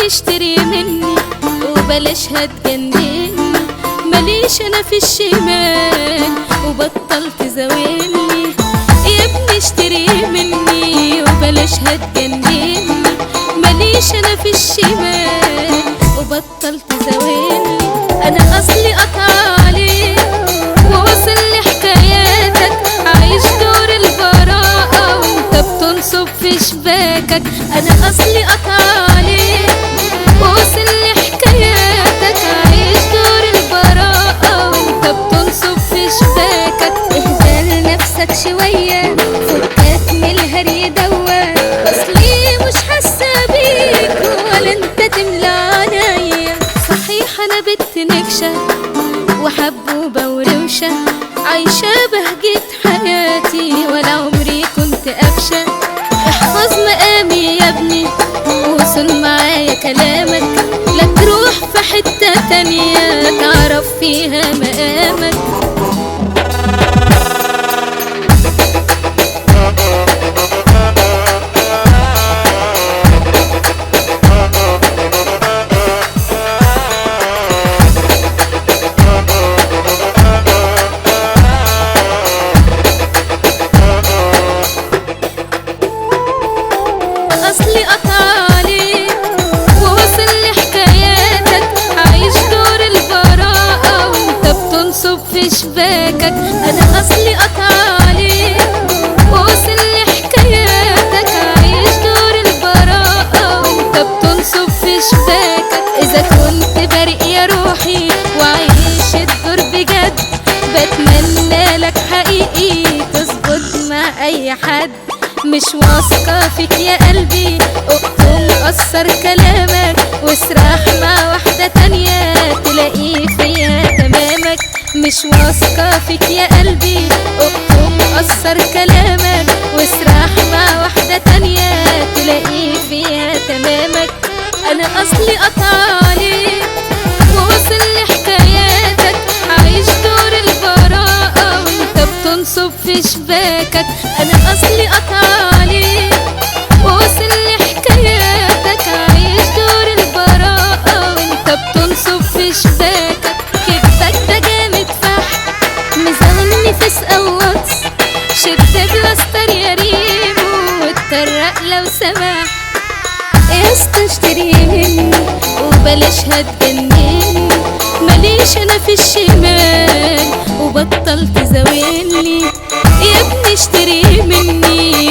اشتري مني وبلاش هتجنني، ماليش انا في الشمال وبطل تزاولني. يا ابني اشتري مني وبلاش هتجنني، ماليش انا في الشمال وبطل تزاولني. انا اصلي قطع عليك ووصل لي حكاياتك، عايش دور البراءة وانت بتنصب في شباكك. انا اصلي قطع عليك ووصل لي حكاياتك، عايش دور البراءة وانت بتنصب في شباكك. اهدى لنفسك شوية، فكك من الهري دوت، اصلي مش حاسة بيك ولا انت تملى عينيا. صحيح انا بنت نكشة وحبوبة وروشة، عايشة بهجة حياتي ولا عمري كنت أفشى. احفظ مقامي يا ابني ووصل معايا كلامك، لا تروح في حتة تانية تعرف فيها مقامك. أصلي قطع عليك ووصل لي حكاياتك، عايش دور البراءة وانت بتنصب في شباكك. أنا أصلي قطع عليك ووصل لي حكاياتك، عايش دور البراءة وانت بتنصب في شباكك. إذا كنت بريء يا روحي وعايش الدور بجد، بتمنى لك حقيقي تظبط مع أي حد. مش واثقة فيك يا قلبي، اقطم قصر كلامك واسرح مع واحدة تانية تلاقي فيها تمامك. مش واثقة فيك يا قلبي، اقطم قصر كلامك واسرح مع واحدة تانية تلاقي فيها تمامك. انا اصلي قطع عليك ووصل لي حكاياتك، عايش دور البراءة وانت بتنصب في شباكك. انا اصلي قطع عليك ووصل لي حكاياتك، عايش دور البراءة وانت بتنصب في شباكك. كدبك ده جامد فحت مزغلني في سقوط، شد بلاستر يا ريمو واتطرق لو سمحت. استشتري مني وبلاش هتجنني، ماليش انا في الشمال وبطل تزاولني. يا ابني اشتري مني